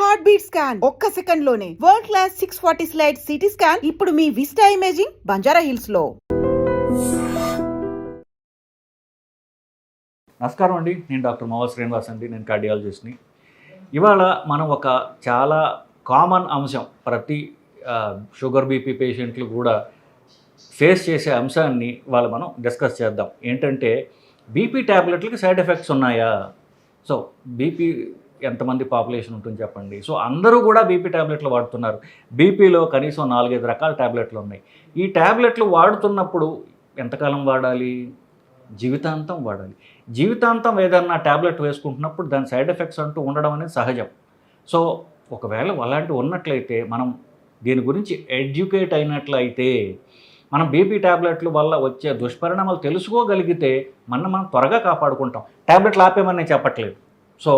Heart beat scan ఒక్క second లోనే world class 640 slide CT scan ఇప్పుడు మీ విస్టా ఇమేజింగ్ బంజారా హిల్స్ లో. నమస్కారం అండి, నేను డాక్టర్ మోహన్ శ్రీనివాస్ అండి. నేను కార్డియాలజిస్ట్ని. ఇవాళ మనం ఒక చాలా కామన్ అంశం, ప్రతి షుగర్ బీపీ పేషెంట్లు కూడా ఫేస్ చేసే అంశాన్ని ఇవాళ మనం డిస్కస్ చేద్దాం. ఏంటంటే బీపీ ట్యాబ్లెట్లకి సైడ్ ఎఫెక్ట్స్ ఉన్నాయా? సో బీపీ ఎంతమంది పాపులేషన్ ఉంటుంది చెప్పండి. సో అందరూ కూడా బీపీ ట్యాబ్లెట్లు వాడుతున్నారు. బీపీలో కనీసం 4-5 రకాల ట్యాబ్లెట్లు ఉన్నాయి. ఈ ట్యాబ్లెట్లు వాడుతున్నప్పుడు ఎంతకాలం వాడాలి? జీవితాంతం వాడాలి. జీవితాంతం ఏదన్నా ట్యాబ్లెట్ వేసుకుంటున్నప్పుడు దాని సైడ్ ఎఫెక్ట్స్ అంటూ ఉండడం అనేది సహజం. సో ఒకవేళ అలాంటివి ఉన్నట్లయితే మనం దీని గురించి ఎడ్యుకేట్ అయినట్లయితే మనం బీపీ ట్యాబ్లెట్ల వల్ల వచ్చే దుష్పరిణామాలు తెలుసుకోగలిగితే మనం త్వరగా కాపాడుకుంటాం. ట్యాబ్లెట్లు ఆపేమని నేను చెప్పట్లేదు. సో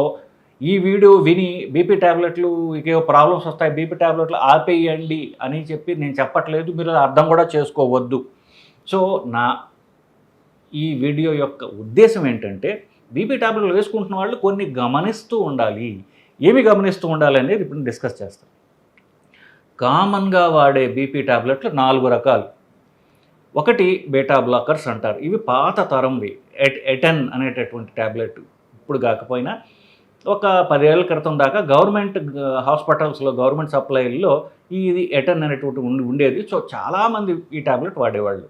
ఈ వీడియో విని బీపీ ట్యాబ్లెట్లు ఇంకేవో ప్రాబ్లమ్స్ వస్తాయి, బీపీ ట్యాబ్లెట్లు ఆపేయండి అని చెప్పి నేను చెప్పట్లేదు. మీరు అర్థం కూడా చేసుకోవద్దు. సో ఈ వీడియో యొక్క ఉద్దేశం ఏంటంటే బీపీ ట్యాబ్లెట్లు వేసుకుంటున్న వాళ్ళు కొన్ని గమనిస్తూ ఉండాలి. ఏమి గమనిస్తూ ఉండాలి అనేది ఇప్పుడు డిస్కస్ చేస్తాం. కామన్గా వాడే బీపీ ట్యాబ్లెట్లు 4 రకాలు. ఒకటి బీటా బ్లాకర్స్ అంటారు. ఇవి పాత తరంవి. ఎటెన్ అనేటటువంటి ట్యాబ్లెట్ ఇప్పుడు కాకపోయినా ఒక 10 ఏళ్ల క్రితం దాకా గవర్నమెంట్ హాస్పిటల్స్లో, గవర్నమెంట్ సప్లైల్లో ఇది ఎటెన్ అనేటువంటి ఉండేది. సో చాలామంది ఈ ట్యాబ్లెట్ వాడేవాళ్ళు.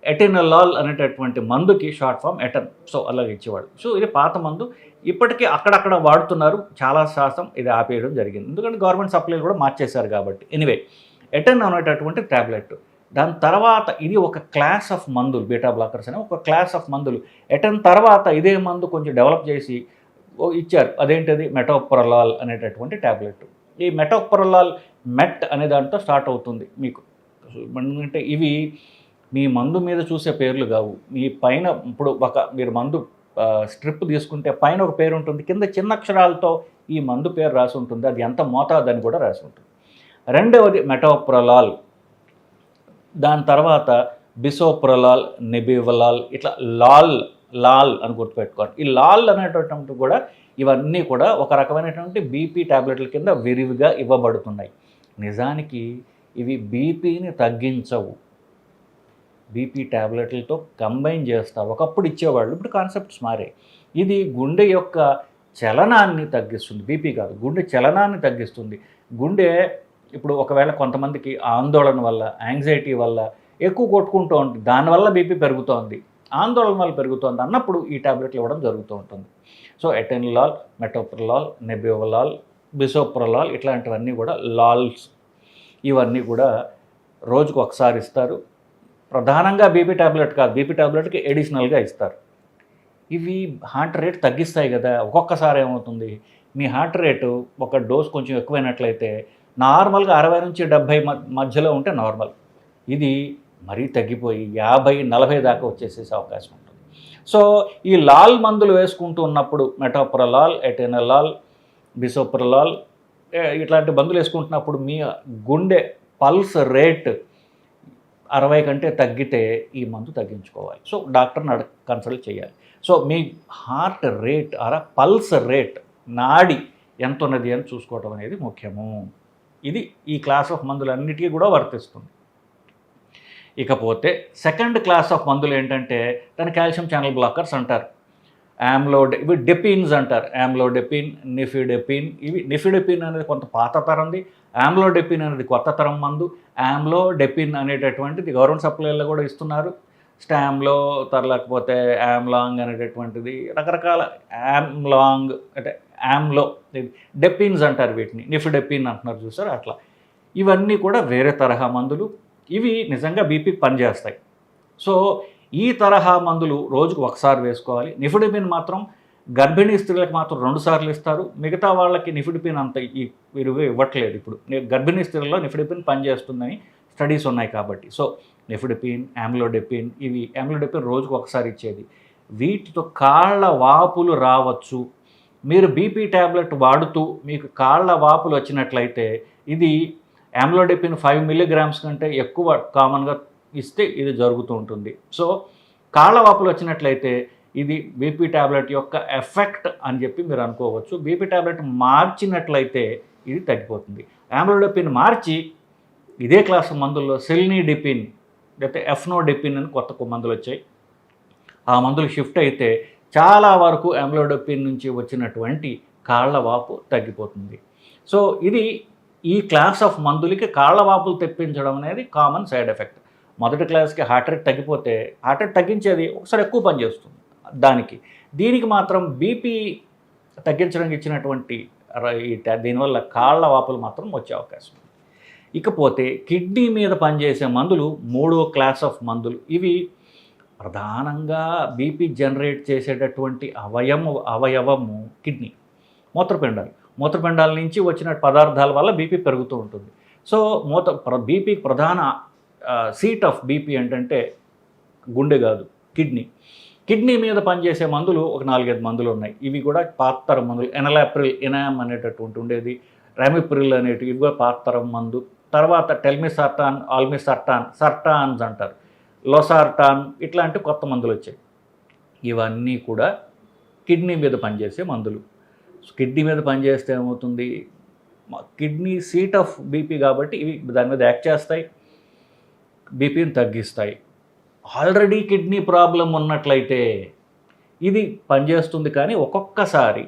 ఎటెనలాల్ అనేటటువంటి మందుకి షార్ట్ ఫామ్ ఎటెన్. సో అలాగే ఇచ్చేవాళ్ళు. సో ఇది పాత మందు. ఇప్పటికీ అక్కడక్కడ వాడుతున్నారు. చాలా శాతం ఇది ఆపేయడం జరిగింది, ఎందుకంటే గవర్నమెంట్ సప్లైలు కూడా మార్చేశారు కాబట్టి. ఎనివే, ఎటెన్ అనేటటువంటి ట్యాబ్లెట్. దాని తర్వాత ఇది ఒక క్లాస్ ఆఫ్ మందులు. బీటా బ్లాకర్స్ అనే ఒక క్లాస్ ఆఫ్ మందులు. ఎటెన్ తర్వాత ఇదే మందు కొంచెం డెవలప్ చేసి ఇచ్చారు. అదేంటిది? మెటోప్రలాల్ అనేటటువంటి ట్యాబ్లెట్. ఈ మెటోప్రలాల్ మెట్ అనే దాంతో స్టార్ట్ అవుతుంది మీకు. అంటే ఇవి మీ మందు మీద చూసే పేర్లు కావు. మీ పైన ఇప్పుడు మీరు మందు స్ట్రిప్ తీసుకుంటే పైన ఒక పేరు ఉంటుంది, కింద చిన్న అక్షరాలతో ఈ మందు పేరు రాసి ఉంటుంది. అది ఎంత మోతాదని కూడా రాసి ఉంటుంది. రెండవది మెటోప్రలాల్. దాని తర్వాత బిసోప్రలాల్, నెబివలాల్, ఇట్లా లాల్ అని గుర్తుపెట్టుకోండి. ఈ లాల్ అనేటటువంటి కూడా ఇవన్నీ కూడా ఒక రకమైనటువంటి బీపీ ట్యాబ్లెట్ల కింద విరివిగా ఇవ్వబడుతున్నాయి. నిజానికి ఇవి బీపీని తగ్గించవు. బీపీ ట్యాబ్లెట్లతో కంబైన్ చేస్తారు. ఒకప్పుడు ఇచ్చేవాళ్ళు, ఇప్పుడు కాన్సెప్ట్స్ మారాయి. ఇది గుండె యొక్క చలనాన్ని తగ్గిస్తుంది. బీపీ కాదు, గుండె చలనాన్ని తగ్గిస్తుంది. గుండె ఇప్పుడు ఒకవేళ కొంతమందికి ఆందోళన వల్ల, యాంగ్జైటీ వల్ల ఎక్కువ కొట్టుకుంటూ ఉంటుంది, దానివల్ల బీపీ పెరుగుతోంది, ఆందోళన వల్ల పెరుగుతోంది అన్నప్పుడు ఈ ట్యాబ్లెట్లు ఇవ్వడం జరుగుతూ ఉంటుంది. సో ఎటెనలాల్, మెటోప్రలాల్, నెబివలాల్, బిసోప్రలాల్ ఇట్లాంటివన్నీ కూడా లాల్స్. ఇవన్నీ కూడా రోజుకు ఒకసారి ఇస్తారు. ప్రధానంగా బీపీ ట్యాబ్లెట్ కాదు, బీపీ ట్యాబ్లెట్కి ఎడిషనల్గా ఇస్తారు. ఇవి హార్ట్ రేట్ తగ్గిస్తాయి కదా. ఒక్కొక్కసారి ఏమవుతుంది, మీ హార్ట్ రేటు ఒక డోస్ కొంచెం ఎక్కువైనట్లయితే నార్మల్గా 60 నుంచి 70 మధ్యలో ఉంటే నార్మల్. ఇది మరీ తగ్గిపోయి 50-40 దాకా వచ్చేసేసే అవకాశం ఉంటుంది. సో ఈ లాల్ మందులు వేసుకుంటూ ఉన్నప్పుడు మెటోప్రలాల్, ఎటెనలాల్, బిసోప్రలాల్ ఇట్లాంటి మందులు వేసుకుంటున్నప్పుడు మీ గుండె పల్స్ రేట్ 60 కంటే తగ్గితే ఈ మందు తగ్గించుకోవాలి. సో డాక్టర్ని కన్సల్ట్ చేయాలి. సో మీ హార్ట్ రేట్ పల్స్ రేట్, నాడి ఎంత ఉన్నది అని చూసుకోవడం అనేది ముఖ్యము. ఇది ఈ క్లాస్ ఆఫ్ మందులన్నిటికీ కూడా వర్తిస్తుంది. ఇకపోతే సెకండ్ క్లాస్ ఆఫ్ మందులు ఏంటంటే దాని కాల్షియం ఛానల్ బ్లాకర్స్ అంటారు. ఇవి డెపిన్స్ అంటారు. ఆమ్లోడెపిన్, నిఫిడెపిన్. ఇవి నిఫిడెపిన్ అనేది కొంత పాత తరంది, ఆమ్లోడెపిన్ అనేది కొత్త తరం మందు. ఆమ్లోడెపిన్ అనేటటువంటిది గవర్నమెంట్ సప్లైలో కూడా ఇస్తున్నారు. స్టామ్లో లేకపోతే ఆమ్లాంగ్ అనేటటువంటిది, రకరకాల ఆమ్లాంగ్ అంటే ఆమ్లో, డెపిన్స్ అంటారు వీటిని. నిఫిడెపిన్ అంటున్నారు చూసారు, అట్లా. ఇవన్నీ కూడా వేరే తరహా మందులు. ఇవి నిజంగా బీపీకి పనిచేస్తాయి. సో ఈ తరహా మందులు రోజుకు ఒకసారి వేసుకోవాలి. నిఫిడెపిన్ మాత్రం గర్భిణీ స్త్రీలకు మాత్రం 2 సార్లు ఇస్తారు. మిగతా వాళ్ళకి నిఫిడెపిన్ అంత విరివిగా ఇవ్వట్లేదు. ఇప్పుడు గర్భిణీ స్త్రీలలో నిఫిడెపిన్ పనిచేస్తుందని స్టడీస్ ఉన్నాయి కాబట్టి. సో నిఫిడెపిన్, ఆమ్లోడెపిన్, ఇవి ఆమ్లోడెపిన్ రోజుకు ఒకసారి ఇచ్చేది. వీటితో కాళ్ళ వాపులు రావచ్చు. మీరు బీపీ ట్యాబ్లెట్ వాడుతూ మీకు కాళ్ళ వాపులు వచ్చినట్లయితే ఇది ఆమ్లోడెపిన్ 5 మిల్లీగ్రామ్స్ కంటే ఎక్కువ కామన్గా ఇస్తే ఇది జరుగుతూ ఉంటుంది. సో కాళ్ళ వాపులు వచ్చినట్లయితే ఇది బీపీ ట్యాబ్లెట్ యొక్క ఎఫెక్ట్ అని చెప్పి మీరు అనుకోవచ్చు. బీపీ ట్యాబ్లెట్ మార్చినట్లయితే ఇది తగ్గిపోతుంది. ఆమ్లోడోపిన్ మార్చి ఇదే క్లాస్ మందుల్లో సెల్నిడిపిన్ లేకపోతే ఎఫ్నోడిపిన్ అని కొత్త మందులు వచ్చాయి. ఆ మందులు షిఫ్ట్ అయితే చాలా వరకు ఆమ్లోడోపిన్ నుంచి వచ్చినటువంటి కాళ్ళ వాపు తగ్గిపోతుంది. సో ఇది ఈ క్లాస్ ఆఫ్ మందులకి కాళ్ళ వాపులు తెప్పించడం అనేది కామన్ సైడ్ ఎఫెక్ట్. మొదటి క్లాస్కి హార్ట్ రేట్ తగ్గిపోతే హార్ట్ రేట్ తగ్గించేది ఒకసారి ఎక్కువ పనిచేస్తుంది దీనికి మాత్రం బీపీ తగ్గించడానికి ఇచ్చినటువంటి దీనివల్ల కాళ్ళ వాపులు మాత్రం వచ్చే అవకాశం ఉంది. ఇకపోతే కిడ్నీ మీద పనిచేసే మందులు మూడో క్లాస్ ఆఫ్ మందులు. ఇవి ప్రధానంగా బీపీ జనరేట్ చేసేటటువంటి అవయవము కిడ్నీ, మూత్రపిండాల నుంచి వచ్చిన పదార్థాల వల్ల బీపీ పెరుగుతూ ఉంటుంది. సో బీపీకి ప్రధాన సీట్ ఆఫ్ బీపీ ఏంటంటే గుండె కాదు, కిడ్నీ మీద పనిచేసే మందులు ఒక 4-5 మందులు ఉన్నాయి. ఇవి కూడా పాతతరం మందులు. ఎనలాప్రిల్, ఎనామ్ అనేటటువంటి ఉండేది, రామిప్రిల్ అనేటివి, ఇవి కూడా పాతతరం మందు. తర్వాత టెల్మిసర్టాన్, ఆల్మిసర్టాన్, సర్టాన్స్ అంటారు, లోసార్టాన్, ఇట్లాంటి కొత్త మందులు వచ్చాయి. ఇవన్నీ కూడా కిడ్నీ మీద పనిచేసే మందులు. కిడ్నీ మీద పనిచేస్తే ఏమవుతుంది, కిడ్నీ సీట్ ఆఫ్ బీపీ కాబట్టి ఇవి దాని మీద యాక్ట్ చేస్తాయి, బీపీని తగ్గిస్తాయి. ఆల్రెడీ కిడ్నీ ప్రాబ్లం ఉన్నట్లయితే ఇది పనిచేస్తుంది, కానీ ఒక్కొక్కసారి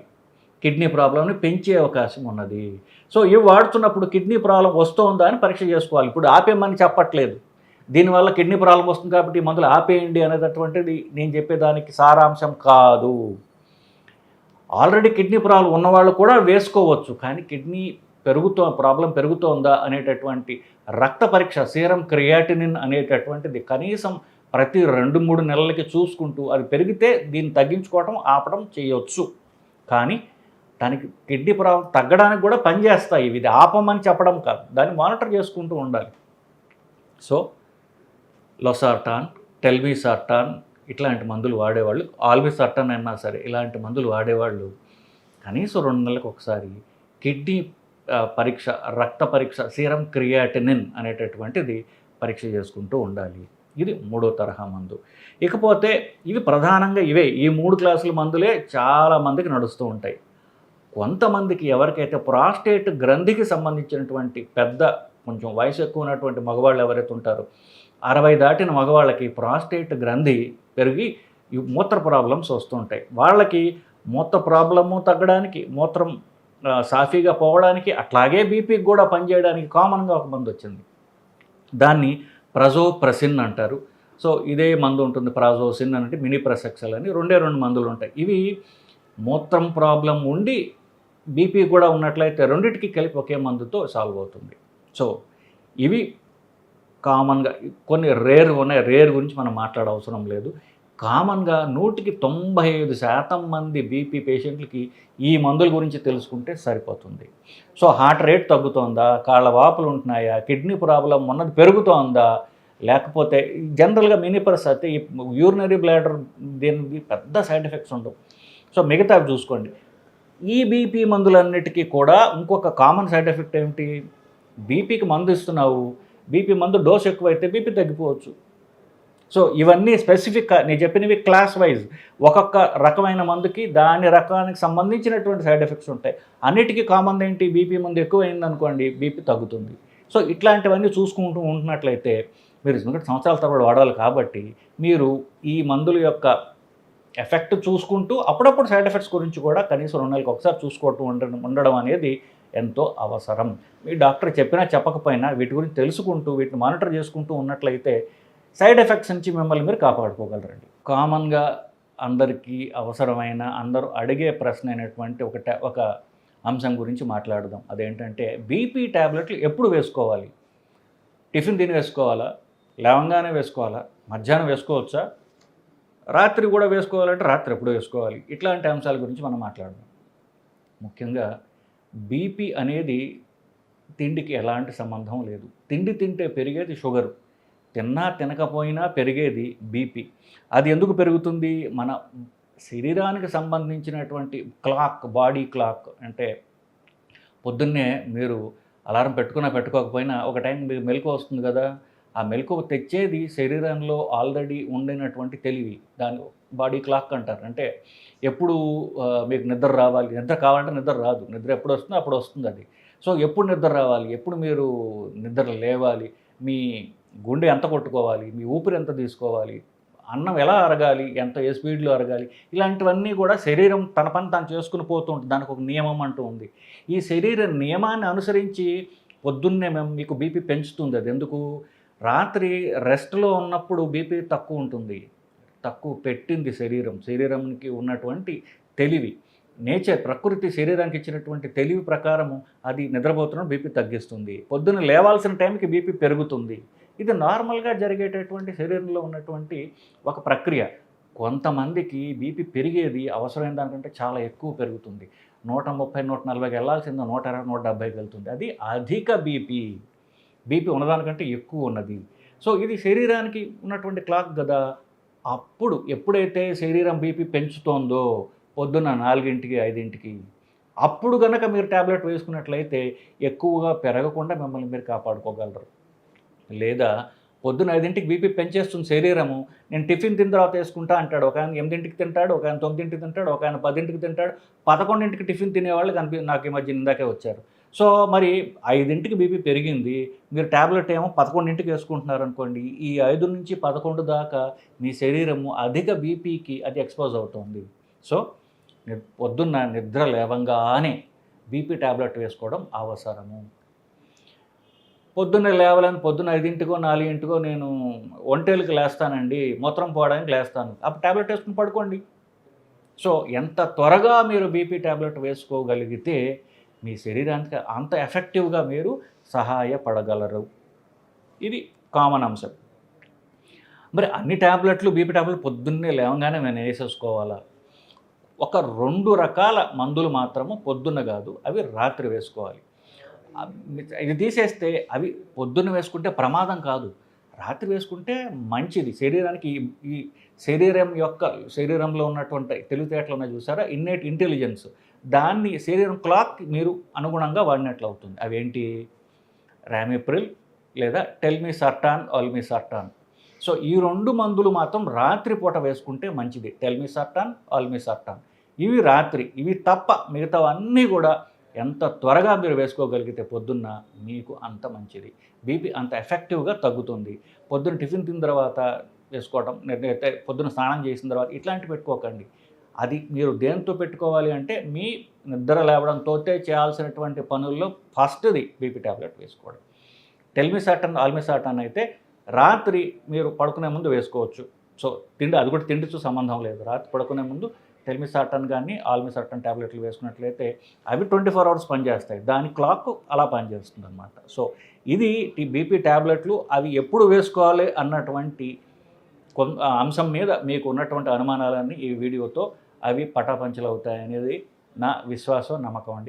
కిడ్నీ ప్రాబ్లంని పెంచే అవకాశం ఉన్నది. సో ఇవి వాడుతున్నప్పుడు కిడ్నీ ప్రాబ్లం వస్తుందా అని పరీక్ష చేసుకోవాలి. ఇప్పుడు ఆపేయమని చెప్పట్లేదు, దీనివల్ల కిడ్నీ ప్రాబ్లం వస్తుంది కాబట్టి ఈ మందులు ఆపేయండి అనేటటువంటిది నేను చెప్పేదానికి సారాంశం కాదు. ఆల్రెడీ కిడ్నీ ప్రాబ్లం ఉన్నవాళ్ళు కూడా వేసుకోవచ్చు, కానీ కిడ్నీ ప్రాబ్లం పెరుగుతోందా అనేటటువంటి రక్త పరీక్ష, సీరం క్రియాటినిన్ అనేటటువంటిది కనీసం ప్రతి 2-3 నెలలకి చూసుకుంటూ అది పెరిగితే దీన్ని తగ్గించుకోవటం ఆపడం చేయొచ్చు. కానీ దానికి కిడ్నీ ప్రాబ్లం తగ్గడానికి కూడా పనిచేస్తాయి. ఇది ఆపమని చెప్పడం కాదు, దాన్ని మానిటర్ చేసుకుంటూ ఉండాలి. సో లోసార్టాన్, టెల్మిసర్టాన్ ఇట్లాంటి మందులు వాడేవాళ్ళు, ఆల్మిసర్టాన్ అయినా సరే ఇలాంటి మందులు వాడేవాళ్ళు కనీసం 2 నెలలకు ఒకసారి కిడ్నీ పరీక్ష, రక్త పరీక్ష, సీరం క్రియాటినిన్ అనేటటువంటిది పరీక్ష చేసుకుంటూ ఉండాలి. ఇది 3వ తరహా మందు. ఇకపోతే ఇవి ప్రధానంగా ఈ 3 క్లాసుల మందులే చాలామందికి నడుస్తూ ఉంటాయి. కొంతమందికి ఎవరికైతే ప్రాస్టేట్ గ్రంథికి సంబంధించినటువంటి కొంచెం వయసు ఎక్కువ ఉన్నటువంటి మగవాళ్ళు ఎవరైతే ఉంటారో, 60 దాటిన మగవాళ్ళకి ప్రాస్టేట్ గ్రంథి పెరిగి మూత్ర ప్రాబ్లమ్స్ వస్తుంటాయి. వాళ్ళకి మూత్ర ప్రాబ్లము తగ్గడానికి, మూత్రం సాఫీగా పోవడానికి, అట్లాగే బీపీకి కూడా పనిచేయడానికి కామన్గా ఒక మందు వచ్చింది. దాన్ని ప్రజోప్రసిన్ అంటారు. సో ఇదే మందు ఉంటుంది, ప్రాజోసిన్ అంటే మినిప్రసెక్సల్ అని 2 మందులు ఉంటాయి. ఇవి మూత్రం ప్రాబ్లం ఉండి బీపీ కూడా ఉన్నట్లయితే రెండింటికి కలిపి ఒకే మందుతో సాల్వ్ అవుతుంది. సో ఇవి కామన్గా కొన్ని రేర్ ఉన్నాయి, రేర్ గురించి మనం మాట్లాడవసరం లేదు. కామన్గా 100కి 95% మంది బీపీ పేషెంట్లకి ఈ మందుల గురించి తెలుసుకుంటే సరిపోతుంది. సో హార్ట్ రేట్ తగ్గుతోందా, కాళ్ళ వాపులు ఉంటున్నాయా, కిడ్నీ ప్రాబ్లం ఉన్నది పెరుగుతోందా, లేకపోతే జనరల్గా మినిపర్స్ అయితే ఈ యూరినరీ బ్లాడర్ దీనికి పెద్ద సైడ్ ఎఫెక్ట్స్ ఉండవు. సో మిగతావి చూసుకోండి. ఈ బీపీ మందులన్నిటికీ కూడా ఇంకొక కామన్ సైడ్ ఎఫెక్ట్ ఏమిటి, బీపీకి మందు ఇస్తున్నావు, బీపీ మందు డోస్ ఎక్కువైతే బీపీ తగ్గిపోవచ్చు. సో ఇవన్నీ స్పెసిఫిక్గా నేను చెప్పినవి క్లాస్ వైజ్, ఒక్కొక్క రకమైన మందుకి దాని రకానికి సంబంధించినటువంటి సైడ్ ఎఫెక్ట్స్ ఉంటాయి. అన్నిటికీ కామన్ ఏంటి, బీపీ మందు ఎక్కువైంది అనుకోండి బీపీ తగ్గుతుంది. సో ఇట్లాంటివన్నీ చూసుకుంటూ ఉంటున్నట్లయితే మీరు సంవత్సరాల తరబడి వాడాలి కాబట్టి మీరు ఈ మందుల యొక్క ఎఫెక్ట్ చూసుకుంటూ అప్పుడప్పుడు సైడ్ ఎఫెక్ట్స్ గురించి కూడా కనీసం 2 నెలలకు ఒకసారి చూసుకుంటూ ఉండడం అనేది ఎంతో అవసరం. మీ డాక్టర్ చెప్పినా చెప్పకపోయినా వీటి గురించి తెలుసుకుంటూ వీటిని మానిటర్ చేసుకుంటూ ఉన్నట్లయితే సైడ్ ఎఫెక్ట్స్ నుంచి మిమ్మల్ని మీరు కాపాడుకోగలరండి. కామన్గా అందరికీ అవసరమైన, అందరూ అడిగే ప్రశ్న అయినటువంటి ఒక అంశం గురించి మాట్లాడదాం. అదేంటంటే బీపీ ట్యాబ్లెట్లు ఎప్పుడు వేసుకోవాలి? టిఫిన్ తిని వేసుకోవాలా, లేవంగానే వేసుకోవాలా, మధ్యాహ్నం వేసుకోవచ్చా, రాత్రి కూడా వేసుకోవాలంటే రాత్రి ఎప్పుడు వేసుకోవాలి? ఇట్లాంటి అంశాల గురించి మనం మాట్లాడదాం. ముఖ్యంగా బీపీ అనేది తిండికి ఎలాంటి సంబంధం లేదు. తిండి తింటే పెరిగేది షుగరు, తిన్నా తినకపోయినా పెరిగేది బీపీ. అది ఎందుకు పెరుగుతుంది? మన శరీరానికి సంబంధించినటువంటి క్లాక్, బాడీ క్లాక్ అంటే పొద్దున్నే మీరు అలారం పెట్టుకోకపోయినా ఒక టైం మీకు మెలకు వస్తుంది కదా, ఆ మెలకువ తెచ్చేది శరీరంలో ఆల్రెడీ ఉండినటువంటి తెలివి, దాని బాడీ క్లాక్ అంటారు. అంటే ఎప్పుడు మీకు నిద్ర రావాలి, నిద్ర కావాలంటే నిద్ర రాదు, నిద్ర ఎప్పుడు వస్తుందో అప్పుడు వస్తుంది అది. సో ఎప్పుడు నిద్ర రావాలి, ఎప్పుడు మీరు నిద్ర లేవాలి, మీ గుండె ఎంత కొట్టుకోవాలి, మీ ఊపిరి ఎంత తీసుకోవాలి, అన్నం ఎలా అరగాలి, ఏ స్పీడ్లో అరగాలి, ఇలాంటివన్నీ కూడా శరీరం తన పని తాను చేసుకుని పోతూ ఉంటుంది. దానికి ఒక నియమం అంటూ ఉంది. ఈ శరీర నియమాన్ని అనుసరించి పొద్దున్నే మీకు బీపీ పెంచుతుంది. అది ఎందుకు? రాత్రి రెస్ట్లో ఉన్నప్పుడు బీపీ తక్కువ ఉంటుంది, తక్కువ పెట్టింది శరీరానికి ఉన్నటువంటి తెలివి, నేచర్, ప్రకృతి శరీరానికి ఇచ్చినటువంటి తెలివి ప్రకారము అది నిద్రపోతున్న బీపీ తగ్గిస్తుంది. పొద్దున్న లేవాల్సిన టైంకి బీపీ పెరుగుతుంది. ఇది నార్మల్గా జరిగేటటువంటి శరీరంలో ఉన్నటువంటి ఒక ప్రక్రియ. కొంతమందికి బీపీ పెరిగేది అవసరమైన దానికంటే చాలా ఎక్కువ పెరుగుతుంది. 130, 140కి వెళ్ళాల్సిందో 120, 170కి వెళ్తుంది. అది అధిక బీపీ ఉన్నదానికంటే ఎక్కువ ఉన్నది. సో ఇది శరీరానికి ఉన్నటువంటి క్లాక్ కదా. అప్పుడు ఎప్పుడైతే శరీరం బీపీ పెంచుతోందో పొద్దున్న 4కి, 5కి, అప్పుడు కనుక మీరు ట్యాబ్లెట్ వేసుకున్నట్లయితే ఎక్కువగా పెరగకుండా మిమ్మల్ని మీరు కాపాడుకోగలరు. లేదా పొద్దున్న 5కి బీపీ పెంచేస్తుంది శరీరము, నేను టిఫిన్ తిన్న తర్వాత వేసుకుంటా అంటాడు. ఒక ఆయన 8కి తింటాడు, ఒక ఆయన 9కి తింటాడు, ఒక ఆయన 10కి తింటాడు, 11కి టిఫిన్ తినేవాళ్ళు నాకు ఈ మధ్య ఇందాకే వచ్చారు. సో మరి 5కి బీపీ పెరిగింది, మీరు ట్యాబ్లెట్ ఏమో 11కి వేసుకుంటున్నారు అనుకోండి, ఈ 5 నుంచి 11 దాకా మీ శరీరము అధిక బీపీకి అది ఎక్స్పోజ్ అవుతుంది. సో పొద్దున్న నిద్ర లేవంగానే బీపీ ట్యాబ్లెట్ వేసుకోవడం అవసరము. పొద్దున్నే లేవాలని పొద్దున్న 5కో 4కో నేను ఒంటేలకు లేస్తానండి, మూత్రం పోవడానికి లేస్తాను, అప్పుడు ట్యాబ్లెట్ వేసుకుని పడుకోండి. సో ఎంత త్వరగా మీరు బీపీ ట్యాబ్లెట్ వేసుకోగలిగితే మీ శరీరానికి అంత ఎఫెక్టివ్గా మీరు సహాయపడగలరు. ఇది కామన్ అంశం. మరి అన్ని ట్యాబ్లెట్లు, బీపీ ట్యాబ్లెట్లు పొద్దున్నే లేవగానే మేము వేసేసుకోవాలా? ఒక 2 రకాల మందులు మాత్రము పొద్దున్న కాదు, అవి రాత్రి వేసుకోవాలి. ఇది తీసేస్తే అవి పొద్దున్న వేసుకుంటే ప్రమాదం కాదు, రాత్రి వేసుకుంటే మంచిది శరీరానికి. ఈ శరీరంలో ఉన్నటువంటి తెలివితేటలు ఉన్నాయి చూసారా, ఇన్నేట్ ఇంటెలిజెన్స్, దాన్ని శరీరం క్లాక్ మీరు అనుగుణంగా వాడినట్లు అవుతుంది. అవేంటి? రామిప్రిల్ లేదా టెల్మిసర్టాన్, ఆల్మిసర్టాన్. సో ఈ 2 మందులు మాత్రం రాత్రిపూట వేసుకుంటే మంచిది. టెల్మిసర్టాన్, ఆల్మిసర్టాన్, ఇవి రాత్రి. ఇవి తప్ప మిగతావన్నీ కూడా ఎంత త్వరగా మీరు వేసుకోగలిగితే పొద్దున్న మీకు అంత మంచిది. బీపీ అంత ఎఫెక్టివ్గా తగ్గుతుంది. పొద్దున్న టిఫిన్ తిన్న తర్వాత వేసుకోవడం, పొద్దున్న స్నానం చేసిన తర్వాత ఇట్లాంటివి పెట్టుకోకండి. అది మీరు దేంతో పెట్టుకోవాలి అంటే మీ నిద్ర లేవడంతో చేయాల్సినటువంటి పనుల్లో ఫస్ట్ది బీపీ ట్యాబ్లెట్ వేసుకోవడం. టెల్మిసర్టాన్, ఆల్మిసర్టాన్ అయితే రాత్రి మీరు పడుకునే ముందు వేసుకోవచ్చు. సో అది కూడా తిండితో సంబంధం లేదు. రాత్రి పడుకునే ముందు టెల్మిసర్టాన్ కానీ ఆల్మిసర్టాన్ ట్యాబ్లెట్లు వేసుకున్నట్లయితే అవి 24 hours పనిచేస్తాయి. దాని క్లాక్ అలా పనిచేస్తుంది అన్నమాట. సో ఇది బీపీ ట్యాబ్లెట్లు అవి ఎప్పుడు వేసుకోవాలి అన్నటువంటి అంశం మీద మీకు ఉన్నటువంటి అనుమానాలన్నీ ఈ వీడియోతో అవి పటాపంచలు అవుతాయనేది నా విశ్వాసం, నమ్మకం అండి.